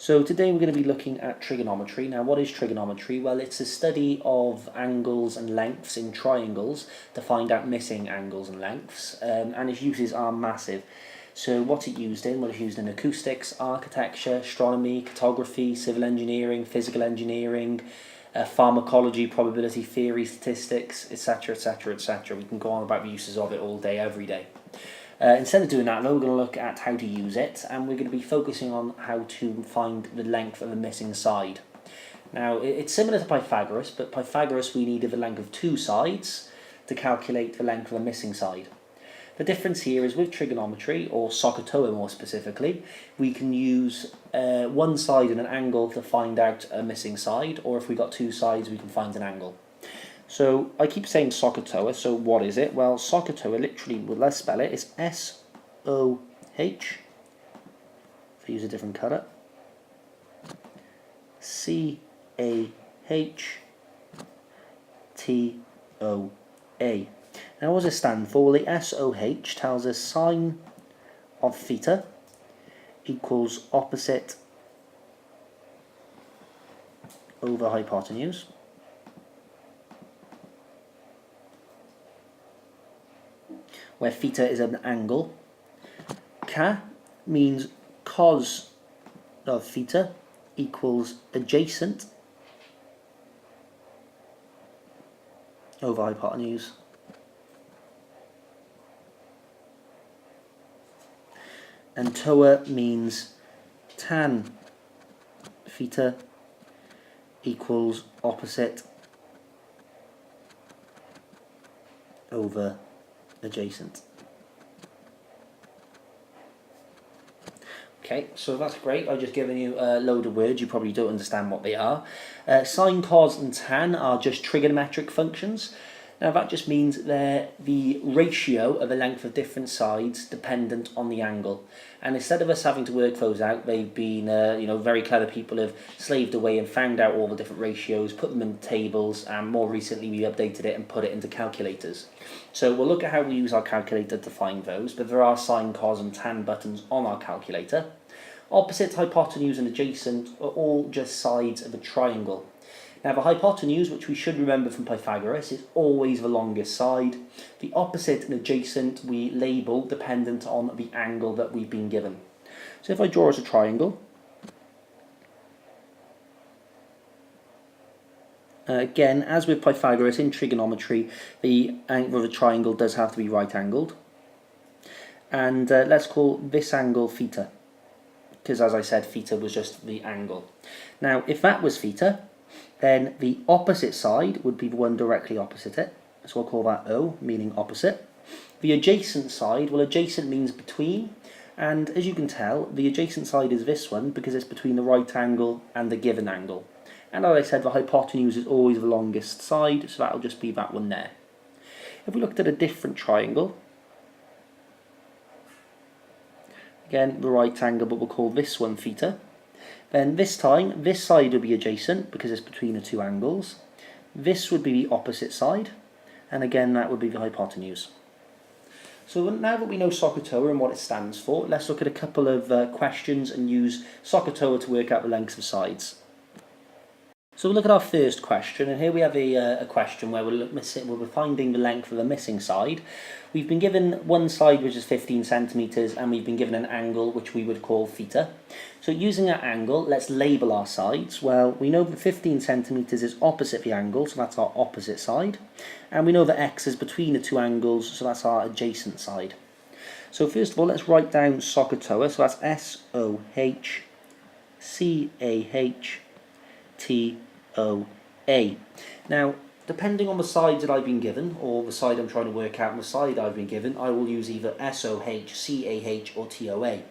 So today we're going to be looking at trigonometry. Now, what is trigonometry? Well, it's a study of angles and lengths in triangles to find out missing angles and lengths, and its uses are massive. So what's it used in? Well, it's used in acoustics, architecture, astronomy, cartography, civil engineering, physical engineering, pharmacology, probability theory, statistics, etc, etc, etc. We can go on about the uses of it all day, every day. Instead of doing that, though, we're going to look at how to use it, and we're going to be focusing on how to find the length of a missing side. Now, it's similar to Pythagoras, but Pythagoras we needed the length of two sides to calculate the length of a missing side. The difference here is with trigonometry, or SOHCAHTOA more specifically, we can use one side and an angle to find out a missing side, or if we've got two sides, we can find an angle. So I keep saying SOHCAHTOA, so what is it? Well, SOHCAHTOA literally, well, let's spell it, it's S-O-H, if I use a different colour, C-A-H-T-O-A. Now what does it stand for? Well, the S-O-H tells us sine of theta equals opposite over hypotenuse. Where theta is an angle. Ka means cos of theta equals adjacent over hypotenuse. And toa means tan theta equals opposite over adjacent. Okay, so that's great. I've just given you a load of words. You probably don't understand what they are. Sine, cos and tan are just trigonometric functions. Now that just means they're the ratio of the length of different sides dependent on the angle. And instead of us having to work those out, they've been, very clever people have slaved away and found out all the different ratios, put them in tables, and more recently we updated it and put it into calculators. So we'll look at how we use our calculator to find those, but there are sine, cos and tan buttons on our calculator. Opposite, hypotenuse and adjacent are all just sides of a triangle. Now the hypotenuse, which we should remember from Pythagoras, is always the longest side. The opposite and adjacent we label dependent on the angle that we've been given. So if I draw us a triangle, again, as with Pythagoras in trigonometry, the angle of a triangle does have to be right angled. And let's call this angle theta, because as I said, theta was just the angle. Now if that was theta, then the opposite side would be the one directly opposite it. So we'll call that O, meaning opposite. The adjacent side, well, adjacent means between. And as you can tell, the adjacent side is this one because it's between the right angle and the given angle. And as I said, the hypotenuse is always the longest side, so that'll just be that one there. If we looked at a different triangle, again, the right angle, but we'll call this one theta. Then this time, this side would be adjacent because it's between the two angles. This would be the opposite side, and again that would be the hypotenuse. So now that we know SOHCAHTOA and what it stands for, let's look at a couple of questions and use SOHCAHTOA to work out the lengths of sides. So we'll look at our first question, and here we have a question where we're finding the length of a missing side. We've been given one side which is 15 centimetres, and we've been given an angle which we would call theta. So using that angle, let's label our sides. Well, we know that 15 centimetres is opposite the angle, so that's our opposite side. And we know that x is between the two angles, so that's our adjacent side. So first of all, let's write down SOHCAHTOA, so that's S-O-H-C-A-H-T-O-A. Now, depending on the sides that I've been given, or the side I'm trying to work out and the side I've been given, I will use either S-O-H, C-A-H or T-O-A.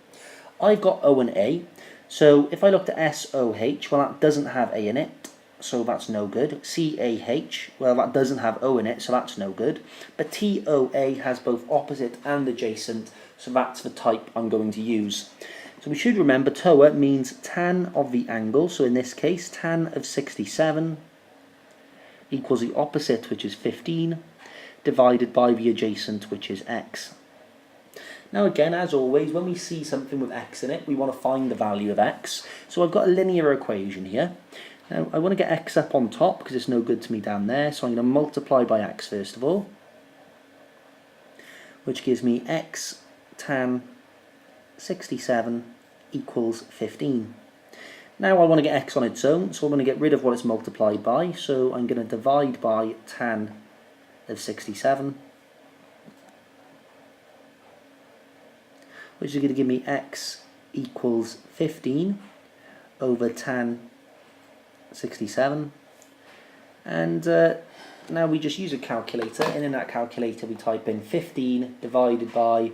I've got O and A, so if I looked at S-O-H, well that doesn't have A in it, so that's no good. C-A-H, well that doesn't have O in it, so that's no good. But T-O-A has both opposite and adjacent, so that's the type I'm going to use. So we should remember TOA means tan of the angle, so in this case tan of 67 equals the opposite, which is 15, divided by the adjacent, which is x. Now again, as always, when we see something with x in it, we want to find the value of x. So I've got a linear equation here. Now I want to get x up on top because it's no good to me down there, so I'm going to multiply by x first of all, which gives me x tan 67 equals 15. Now I want to get x on its own, so I'm going to get rid of what it's multiplied by, so I'm going to divide by tan of 67, which is going to give me x equals 15 over tan 67. And now we just use a calculator, and in that calculator we type in 15 divided by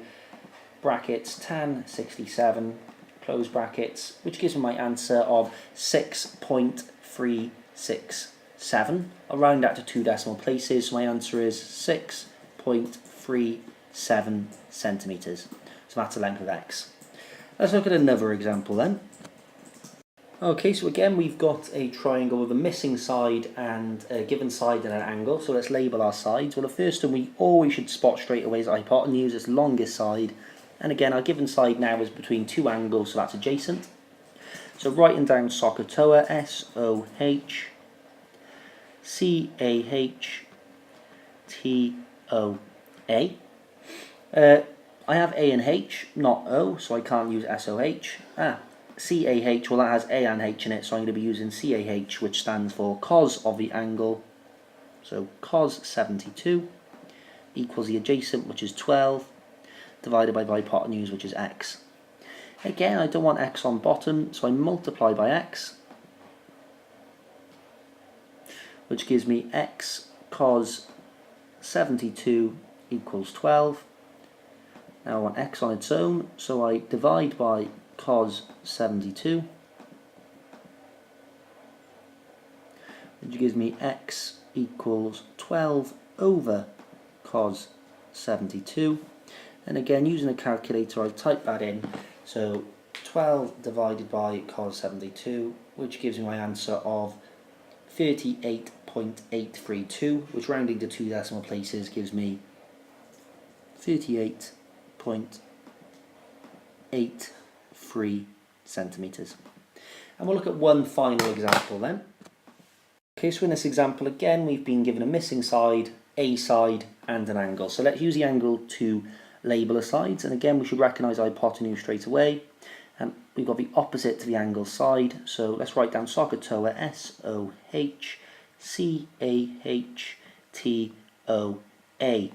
brackets tan 67, close brackets, which gives me my answer of 6.367. I'll round that to 2 decimal places, so my answer is 6.37 centimetres. So that's the length of x. Let's look at another example then. Okay, so again we've got a triangle with a missing side and a given side and an angle, so let's label our sides. Well, the first one we always should spot straight away is hypotenuse, it's longest side, and again our given side now is between two angles, so that's adjacent. So writing down SOHCAHTOA, SOHCAHTOA. I have A and H, not O, so I can't use SOH. CAH, well that has A and H in it, so I'm going to be using CAH, which stands for cos of the angle. So cos 72 equals the adjacent, which is 12, divided by the hypotenuse, which is x. Again, I don't want x on bottom, so I multiply by x, which gives me x cos 72 equals 12. Now I want x on its own, so I divide by cos 72, which gives me x equals 12 over cos 72. And again, using a calculator, I type that in. So 12 divided by cos 72, which gives me my answer of 38.832, which rounding to 2 decimal places gives me 38.83 centimetres. And we'll look at one final example then. Okay, so in this example again we've been given a missing side, a side and an angle. So let's use the angle to label the sides, and again we should recognise hypotenuse straight away, and we've got the opposite to the angle side, so let's write down SOHCAHTOA, SOHCAHTOA.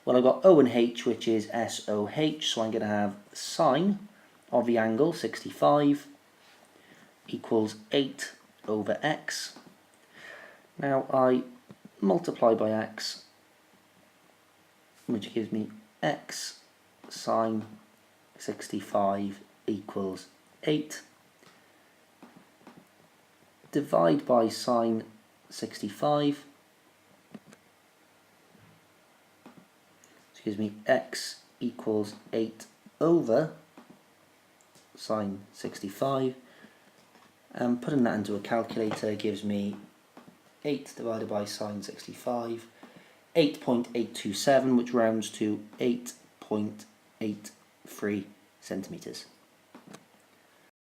Well, I've got O and H, which is SOH, so I'm going to have sine of the angle 65 equals 8 over x. Now I multiply by x, which gives me x sine 65 equals 8. Divide by sine 65, which gives me x equals 8 over sine 65, and putting that into a calculator gives me 8 divided by sine 65, 8.827, which rounds to 8.83 centimetres.